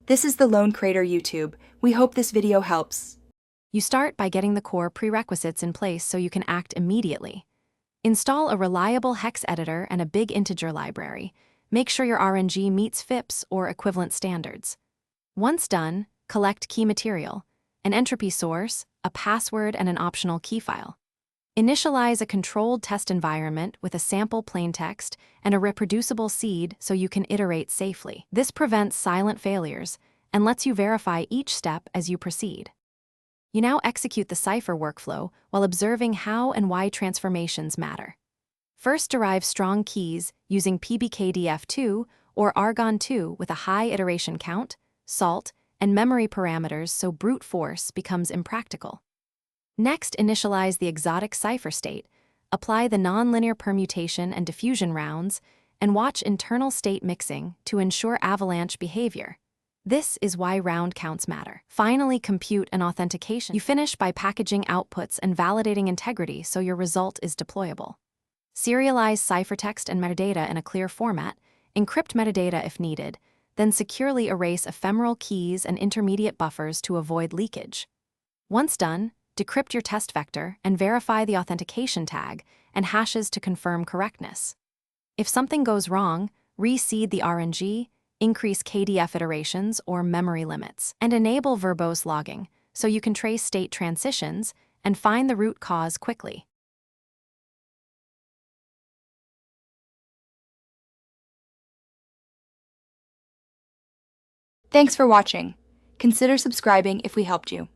This is the Lone Crater YouTube. We hope this video helps. You start by getting the core prerequisites in place so you can act immediately. Install a reliable hex editor and a big integer library. Make sure your RNG meets FIPS or equivalent standards. Once done, collect key material, an entropy source, a password, and an optional key file. Initialize a controlled test environment with a sample plaintext and a reproducible seed so you can iterate safely. This prevents silent failures and lets you verify each step as you proceed. You now execute the cipher workflow while observing how and why transformations matter. First, derive strong keys using PBKDF2 or Argon2 with a high iteration count, salt, and memory parameters so brute force becomes impractical. Next, initialize the exotic cipher state, apply the nonlinear permutation and diffusion rounds, and watch internal state mixing to ensure avalanche behavior. This is why round counts matter. Finally, compute an authentication. You finish by packaging outputs and validating integrity so your result is deployable. Serialize ciphertext and metadata in a clear format, encrypt metadata if needed, then securely erase ephemeral keys and intermediate buffers to avoid leakage. Once done, decrypt your test vector and verify the authentication tag and hashes to confirm correctness. If something goes wrong, reseed the RNG, increase KDF iterations or memory limits, and enable verbose logging so you can trace state transitions and find the root cause quickly. Thanks for watching. Consider subscribing if we helped you.